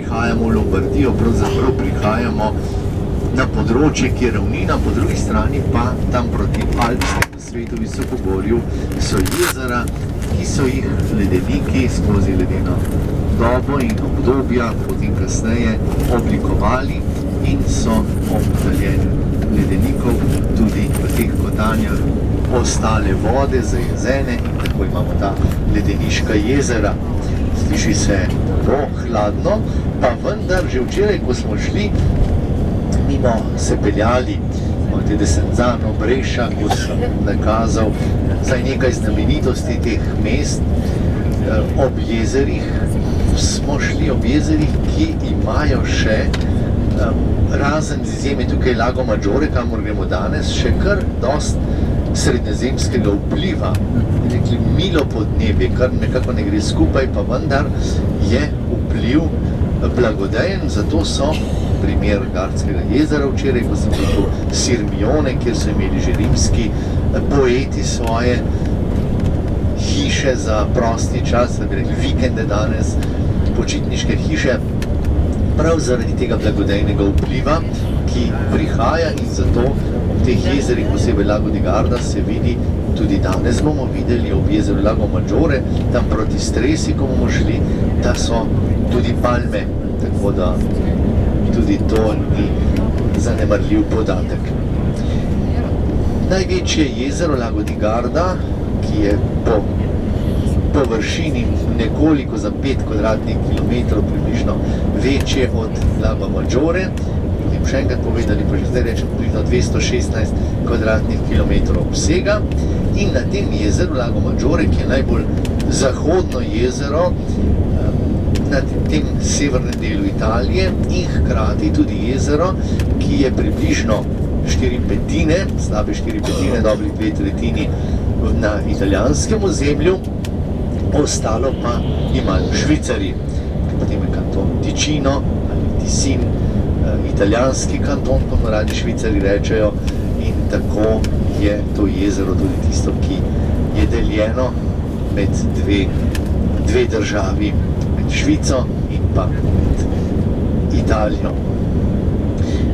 prihajamo v Lombardijo, pravzaprav prihajamo na področje, ki je ravnina, po drugi strani pa tam proti alpskemu svetu visokogorju so jezera, ki so jih ledeniki skozi ledeno dobo in obdobja potem kasneje oblikovali in so ob taljenju ledenikov tudi v teh kotanjah ostale vode zajezene in tako imamo ta ledeniška jezera. Sliši se hladno, pa vendar že včeraj, ko smo šli, mimo se peljali od Desenzano, Breša, ko sem nakazal zdaj nekaj znamenitosti teh mest ob jezerih, smo šli ob jezerih, ki imajo še razen z izjeme tukaj Lago Maggiore, kamor gremo danes, še kar dost srednjezemskega vpliva, rekli milo podnebje, kar nekako ne gre skupaj, pa vendar je vpliv blagodejen, zato so primer Gardskega jezera včeraj, ko sem bil Sirmione, kjer so imeli že rimski poeti svoje hiše za prosti čas, da bi rekli vikende danes, počitniške hiše, prav zaradi tega blagodejnega vpliva, ki prihaja in zato ob teh jezerih, posebej Lago di Garda, se vidi, tudi danes bomo videli ob jezeru Lago Maggiore, tam proti Stresi, ko bomo šli, da so tudi palme, tako da tudi to ni zanemarljiv podatek. Največje jezero Lago di Garda, ki je po površini nekoliko za 5 kvadratnih kilometrov približno večje od Lago Maggiore, še enkrat povedali, pa že zdaj rečem, približno 216 kvadratnih kilometrov obsega in na tem jezeru Lago Maggiore, ki je najbolj zahodno jezero na tem severnem delu Italije in hkrati tudi jezero, ki je približno 4/5, slabe 4/5, dobrih 2/3 na italijanskem ozemlju, ostalo pa imajo Švicari, potem je kanton Ticino ali Tisin, italijanski kanton, kot mu radi Švicari rečejo, in tako je to jezero tudi tisto, ki je deljeno med dve državi, med Švico in pa med Italijo.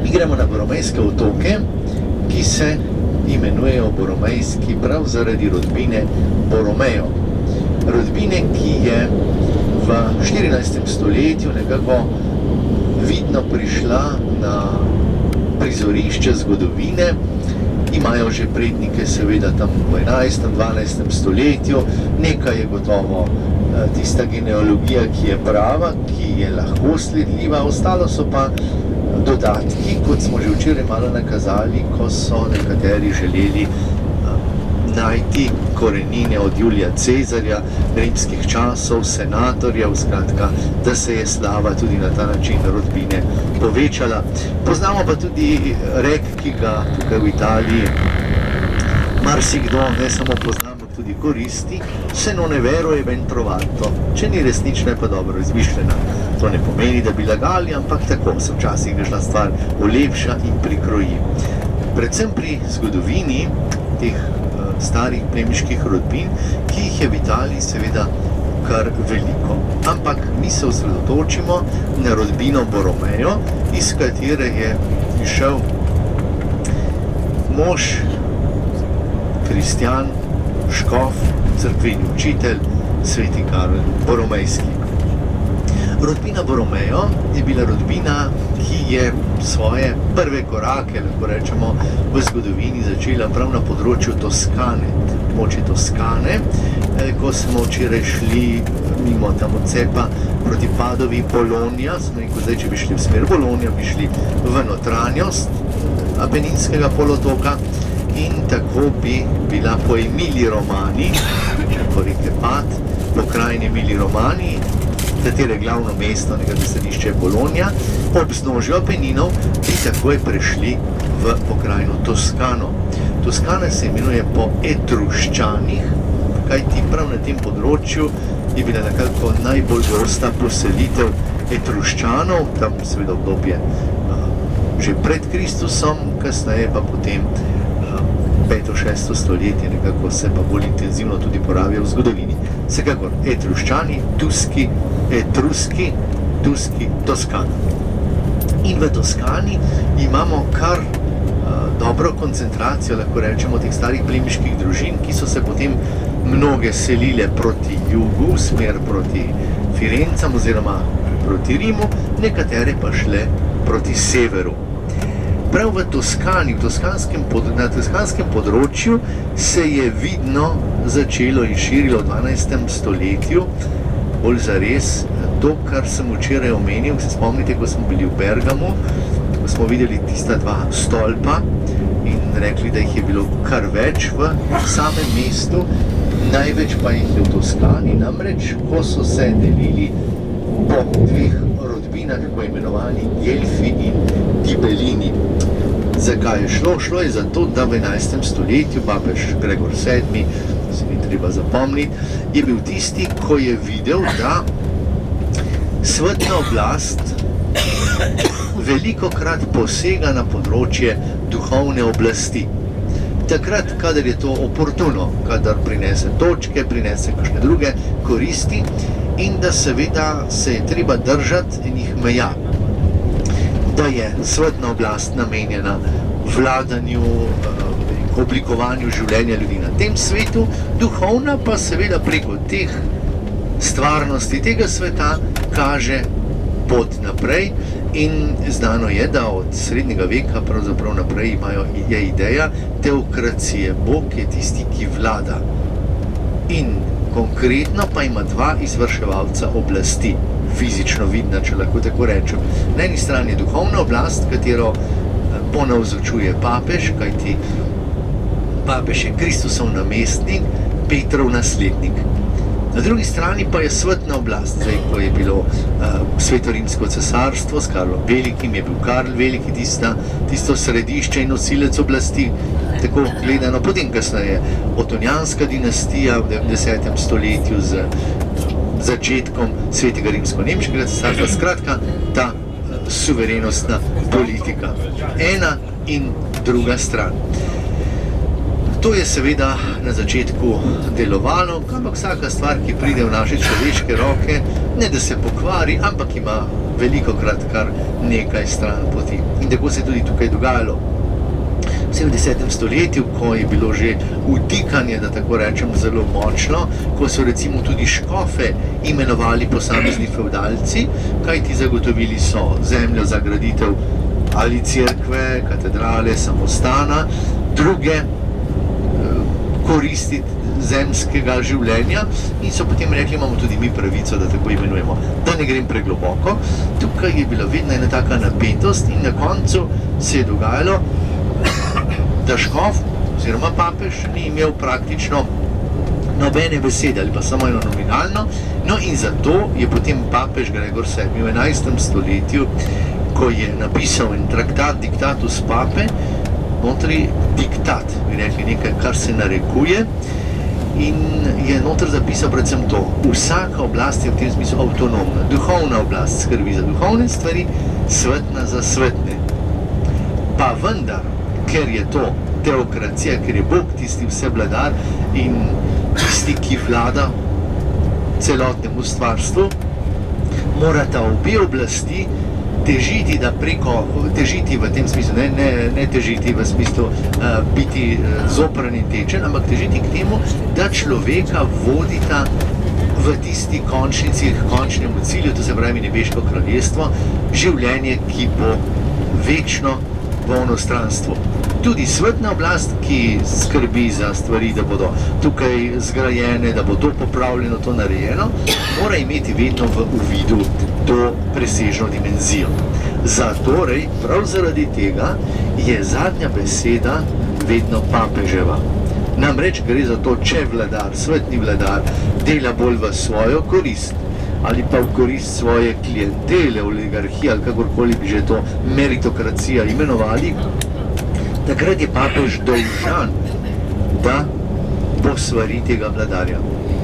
Mi gremo na Boromejske otoke, ki se imenujejo Boromejski prav zaradi rodbine Boromeo. Rodbine, ki je v 14. stoletju nekako vidno prišla na prizorišče zgodovine, imajo že prednike seveda tam v 11. 12. stoletju, nekaj je gotovo tista genealogija, ki je prava, ki je lahko sledljiva, ostalo so pa dodatki, kot smo že včeraj malo nakazali, ko so nekateri želeli najti korenine od Julija Cezarja, rimskih časov, senatorjev, skratka, da se je slava tudi na ta način rodbine povečala. Poznamo pa tudi rek, ki ga tukaj v Italiji marsikdo ne samo poznamo, tudi koristi, se non è vero e ben trovato. Če ni resnična, je pa dobro izmišljena. To ne pomeni, da bi lagali, ampak tako se včasih kakšna stvar olepša in prikroji. Predvsem pri zgodovini teh starih plemiških rodbin, ki jih je v Italiji seveda kar veliko. Ampak mi se osredotočimo na rodbino Boromeo, iz katere je prišel mož, kristjan, škof, cerkveni učitelj, sveti Karol Boromejski. Rodbina Boromeo je bila rodbina, ki je svoje prve korake, lahko rečemo, v zgodovini začela prav na področju Toskane, moči Toskane, ko smo včeraj šli mimo tam odcepa proti Padovi Bologna, smo rekel, zdaj, če bi šli v smer Bologna, bi šli v notranjost Apeninskega polotoka in tako bi bila po Emilii Romani, ko reke Pad, pokrajine Emilii Romani, katere glavno mesto, nekaj središče je Bologna, ob vznožju Apeninov bi takoj prešli v pokrajino Toskano. Toskana se imenuje po Etruščanih, kajti prav na tem področju je bila nekako najbolj gosta poselitev Etruščanov, tam seveda obdobje že pred Kristusom, kasneje pa potem 5.-6. stoletje nekako se pa bolj intenzivno tudi porabijo v zgodovini. Vsekakor Etruščani, Tuski, Etruski, Etrusci Toskana. In v Toskani imamo kar dobro koncentracijo, lahko rečemo, teh starih plemiških družin, ki so se potem mnoge selile proti jugu, v smer proti Firencam oziroma proti Rimu, nekatere pa šle proti severu. Prav v Toskani, na toskanskem področju se je vidno začelo in širilo v 12. stoletju bolj zares to, kar sem včeraj omenil. Se spomnite, ko smo bili v Bergamu, ko smo videli tista dva stolpa in rekli, da jih je bilo kar več v samem mestu, največ pa jih je v Toskani, namreč, ko so se delili po dveh rodbinah, tako imenovani Gelfi in Gibelini. Zakaj je šlo? Šlo je zato, da v 11. stoletju papež Gregor VII, se mi treba zapomniti, je bil tisti, ko je videl, da svetna oblast velikokrat posega na področje duhovne oblasti. Takrat, kadar je to oportuno, kadar prinese točke, prinese kakšne druge koristi in da seveda se je treba držati enih meja. Da je svetna oblast namenjena vladanju, oblikovanju življenja ljudi na tem svetu, duhovna pa seveda preko teh stvarnosti tega sveta kaže pot naprej in znano je, da od srednjega veka pravzaprav naprej je ideja teokracije. Bog je tisti, ki vlada. In konkretno pa ima dva izvrševalca oblasti, fizično vidna, če lahko tako rečem. Na eni strani je duhovna oblast, katero ponavzočuje papež, kajti papež je Kristusov namestnik, Petrov naslednik. Na drugi strani pa je svetna oblast. Zdaj, ko je bilo Svetorimsko cesarstvo s Karlom Velikim, je bil Karl Veliki tisto središče in nosilec oblasti, tako gledano. Potem kasneje Otonijanska dinastija v 10. stoletju z začetkom Svetega rimsko-nemškega cesarstva, skratka ta suverenostna politika. Ena in druga stran. To je seveda na začetku delovalo, ampak vsaka stvar, ki pride v naše človeške roke, ne da se pokvari, ampak ima velikokrat kar nekaj stran poti. In tako se je tudi tukaj dogajalo. V 10. stoletju, ko je bilo že vtikanje, da tako rečem, zelo močno, ko so recimo tudi škofe imenovali posamezni fevdalci, kajti zagotovili so zemljo za graditev ali cerkve, katedrale, samostana, druge koristi zemskega življenja in so potem rekli, imamo tudi mi pravico, da tako imenujemo. Da ne grem pregloboko, tukaj je bila vedno ena taka napetost in na koncu se je dogajalo, da škof oziroma papež ni imel praktično nobene besede ali pa samo eno nominalno. No in zato je potem papež Gregor VII v 11. stoletju, ko je napisal en traktat Dictatus Pape, notri diktat, bi rekli nekaj, kar se narekuje, in je notri zapisal predvsem to. Vsaka oblast je v tem smislu avtonomna. Duhovna oblast skrbi za duhovne stvari, svetna za svetne. Pa vendar, ker je to teokracija, ker je Bog tisti vsevladar in tisti, ki vlada celotnemu stvarstvu, morata obe oblasti težiti, težiti v tem smislu, ne težiti v smislu biti zopran in tečen, ampak težiti k temu, da človeka vodita v tisti končni cilj, končnemu cilju, to se pravi nebeško kraljestvo, življenje, ki bo večno v onostranstvu. Tudi svetna oblast, ki skrbi za stvari, da bodo tukaj zgrajene, da bo to popravljeno, to narejeno, mora imeti vedno v uvidu to presežno dimenzijo. Zatorej, prav zaradi tega, je zadnja beseda vedno papeževa. Namreč gre za to, če vladar, svetni vladar, dela bolj v svojo korist ali pa v korist svoje klientele, oligarhije ali kakorkoli bi že to meritokracija imenovali, takrat je papež dolžan, da posvari tega vladarja.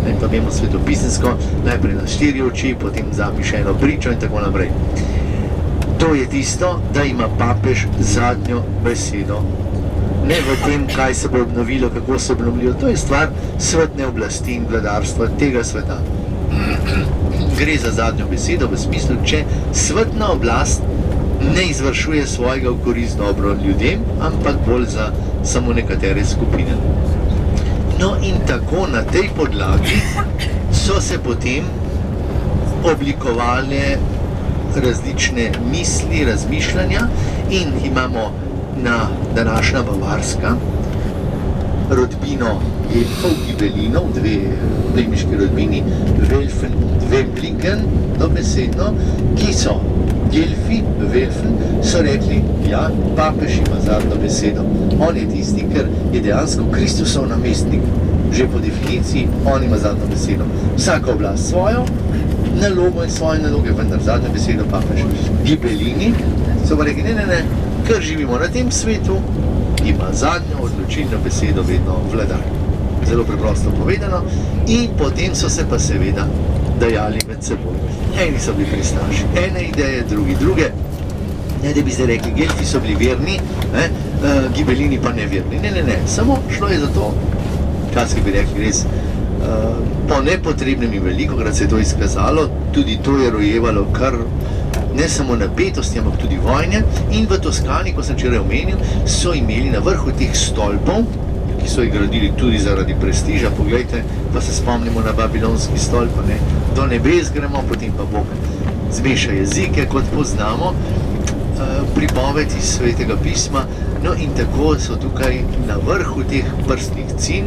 In pa vemo svetopisensko, najprej na 4 oči, potem vzami še eno pričo in tako naprej. To je tisto, da ima papež zadnjo besedo. Ne v tem, kaj se bo obnovilo, kako se bo obnovilo. To je stvar svetne oblasti in vladarstva tega sveta. Gre za zadnjo besedo v smislu, če svetna oblast ne izvršuje svojega v korist dobro ljudem, ampak bolj za samo nekatere skupine. No in tako na tej podlagi so se potem oblikovale različne misli, razmišljanja in imamo na današnja Bavarska rodbino Gelfov, Gibelinov, dve plemiški rodbini, Welfen in Wemblingen, dobesedno, ki so Gelfi, Welfen, so rekli, ja, papež ima zadnjo besedo. On je tisti, ker je dejansko Kristusov namestnik. Že po definiciji, on ima zadnjo besedo. Vsaka oblast svojo nalogo in svoje naloge, vendar zadnjo besedo papež. Gibelini so pa rekli, ne, ker živimo na tem svetu, ima zadnjo odločilno besedo vedno vladar. Zelo preprosto povedano. In potem so se pa seveda dajali med seboj. Eni so bili pristaši ene ideje, drugi druge. Ne, da bi zdaj rekli, Gelfi so bili verni, Gibelini pa neverni. Ne, samo šlo je za to, včasih bi rekli res, po nepotrebnem in velikokrat se je to izkazalo, tudi to je rojevalo kar ne samo napetosti, ampak tudi vojne. In v Toskani, ko sem včeraj omenil, so imeli na vrhu teh stolpov, ki so jih gradili tudi zaradi prestiža, poglejte, pa se spomnimo na babilonski stolp, do nebes gremo, potem pa Bog zmeša jezike, kot poznamo, pripoved iz Svetega pisma. No in tako so tukaj na vrhu teh prstnih cin,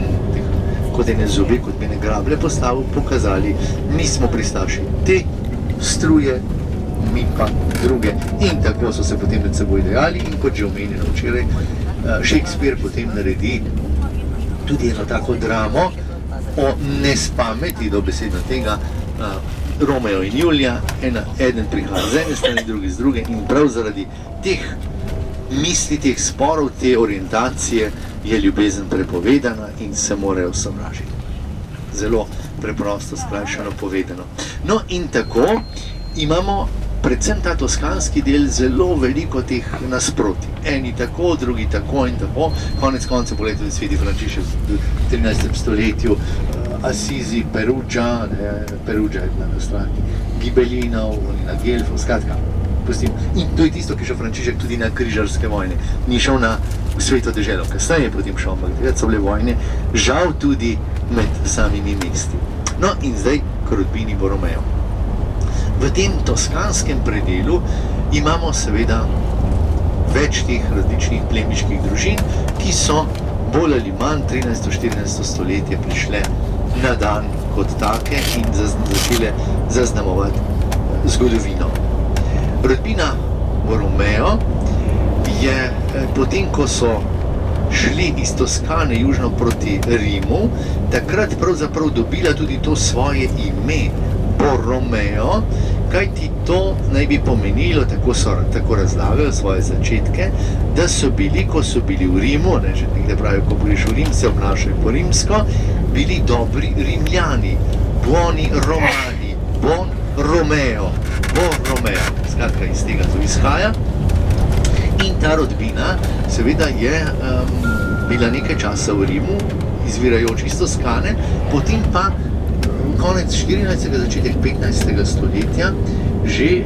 kot ene zobe, kot ene grable postavil, pokazali, mi smo pristaši te struje, mi pa druge. In tako so se potem med seboj dejali in kot že omenjeno včeraj, Shakespeare potem naredi tudi eno tako dramo o nespameti, dobesedno tega, Romeo in Julija, eden prihaja z ene strani, drugi z druge in prav zaradi teh misli, teh sporov, te orientacije je ljubezen prepovedana in se morajo sovražiti. Zelo preprosto, skrajšano povedano. No in tako imamo predvsem ta toskanski del zelo veliko teh nasproti. Eni tako, drugi tako in tako. Konec koncev pogledajte tudi sveti Frančišek v 13. stoletju, Asizi, Perugia je bila na strani Gibelinov, na Gelfov, skratka. In to je tisto, ki je šel Frančišek tudi na križarske vojne. Ni šel na sveto deželo, kasneje je potem šel, ampak takrat so bile vojne, žal tudi med samimi mesti. No in zdaj k rodbini Borromejev. V tem toskanskem predelu imamo seveda več teh različnih plemiških družin, ki so bolj ali manj 13-14 stoletje prišle na dan kot take in začele zaznamovati zgodovino. Rodbina Borromeo je potem, ko so šli iz Toskane južno proti Rimu, takrat pravzaprav dobila tudi to svoje ime Borromeo, kajti to naj bi pomenilo, tako razlagajo svoje začetke, da so bili, ko so bili v Rimu, že nekde pravijo, ko greš v Rim, se obnašajo po rimsko, bili dobri Rimljani, buoni Romani, bon Romeo, skratka iz tega to izhaja. In ta rodbina seveda je bila nekaj časa v Rimu, izvirajoč iz Toskane, potem pa konec 14. začetek 15. stoletja že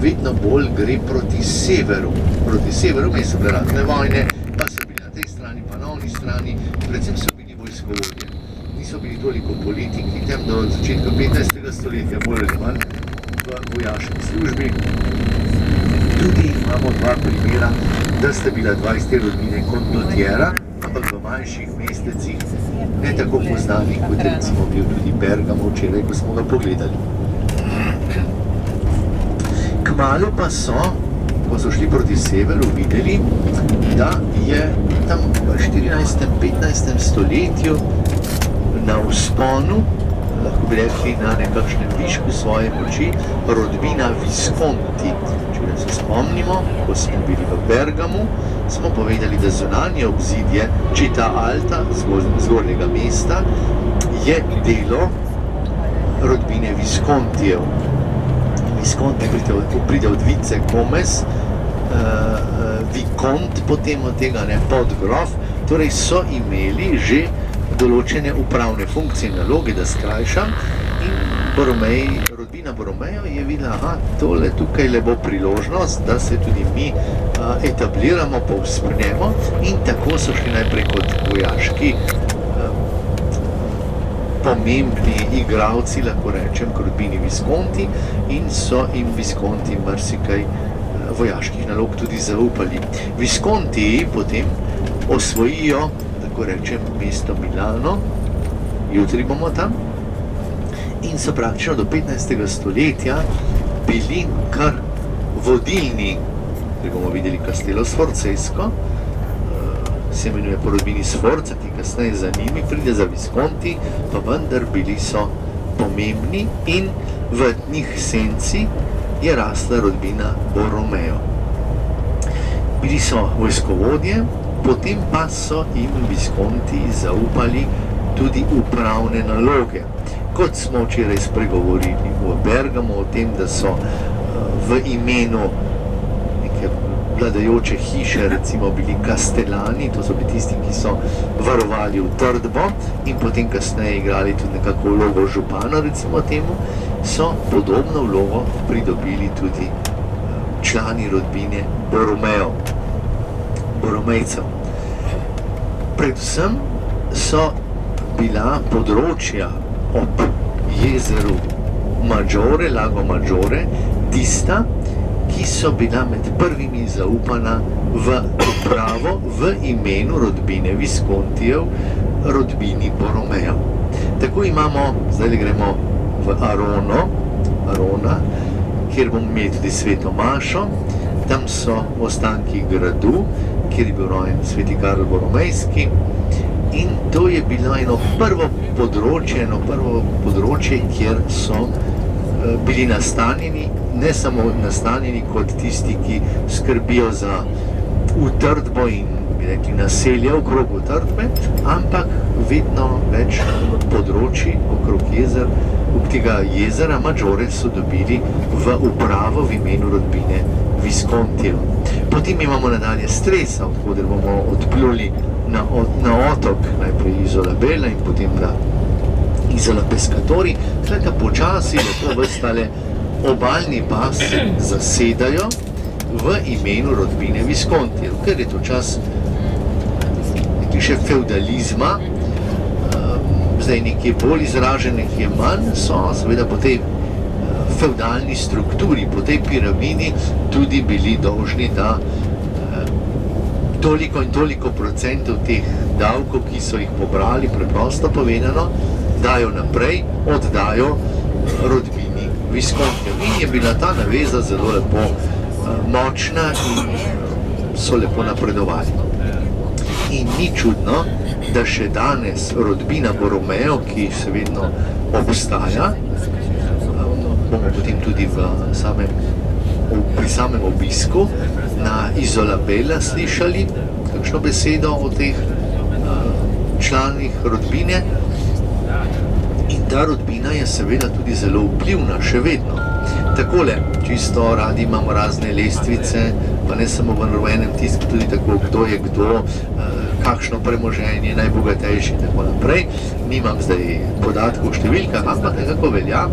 vedno bolj gre proti severu. Proti severu, so bile razne vojne, pa so bili na tej strani, pa na oni strani, predvsem so bili vojskovodje. Niso bili toliko politiki, tem do začetka 15. stoletja, bolj ali manj v vojaški službi. Tudi imamo dva primera, da sta bila dva iz te rodbine kondotjera, ampak v manjših mestecih, ne tako poznanih, kot recimo bil tudi Bergamo včeraj, ko smo ga pogledali. Kmalu pa so, ko so šli proti severu, videli, da je tam v 14. 15. stoletju na vzponu, lahko bi rekli na nekakšnem višku svoje moči, rodbina Visconti. Če se spomnimo, ko smo bili v Bergamu, smo povedali, da zunanje obzidje Città Alta, zgornjega mesta, je delo rodbine Viscontijev. Visconti pride od vice comes, Vicont, potem od tega podgrof, torej so imeli že določene upravne funkcije in naloge, da skrajšam, in rodbina Borromejo je videla, aha, tole tukaj le bo priložnost, da se tudi mi etabliramo, povzpnemo, in tako so šli najprej kot vojaški pomembni igralci, lahko rečem, k rodbini Visconti, in so jim Visconti marsikaj vojaških nalog tudi zaupali. Visconti potem osvojijo, tako rečem, mesto Milano, jutri bomo tam, in so praktično do 15. stoletja bili kar vodilni, ki bomo videli Castello Sforzesco, se imenuje po rodbini Sforza, ki kasneje za njimi pride za Visconti, pa vendar bili so pomembni in v njih senci je rasla rodbina Borromejo. Bili so vojskovodje, potem pa so jim Visconti zaupali tudi upravne naloge. Kot smo včeraj spregovorili v Bergamo o tem, da so v imenu neke vladajoče hiše recimo bili Castellani, to so bili tisti, ki so varovali utrdbo in potem kasneje igrali tudi nekako vlogo župana, recimo temu, so podobno vlogo pridobili tudi člani rodbine Borromejcev. Predvsem so bila področja ob jezeru Maggiore, Lago Maggiore, tista, ki so bila med prvimi zaupana v upravo v imenu rodbine Viscontijev, rodbini Borromejo. Tako imamo, zdaj gremo v Arona, kjer bomo imeli tudi sveto mašo, tam so ostanki gradu, kjer je bil rojen sveti Karl Borromejski, in to je bilo eno prvo področje, kjer so bili nastanjeni, ne samo nastanjeni kot tisti, ki skrbijo za utrdbo in, bi rekli, naselje okrog utrdbe, ampak vedno več področji okrog tega jezera Maggiore so dobili v upravo v imenu rodbine Viscontijev. Potem imamo nadalje Stresa, odkuder bomo odpluli na otok, najprej Isola Bella in potem na Isola Pescatori. Skratka, počasi lepo vstale obalni pas zasedajo v imenu rodbine Viscontijev, ker je to čas še feudalizma, zdaj nekje bolj izražen, nekje manj, so seveda po tej feudalni strukturi, po tej piramidi tudi bili dolžni, da toliko in toliko procentov teh davkov, ki so jih pobrali, preprosto povedano, dajo naprej, oddajo rodbini Viscontijev. In je bila ta naveza zelo lepo močna in so lepo napredovali. In ni čudno, da še danes rodbina Borromejo, ki še vedno obstaja, bomo potem tudi pri samem obisku na Isola Bella slišali kakšno besedo o teh članih rodbine. In ta rodbina je seveda tudi zelo vplivna, še vedno. Takole, čisto radi imamo razne lestvice, pa ne samo v enem tisku, tudi tako, kdo je kdo, kakšno premoženje, najbogatejši in tako naprej. Nimam zdaj podatkov v številkah, ampak nekako velja,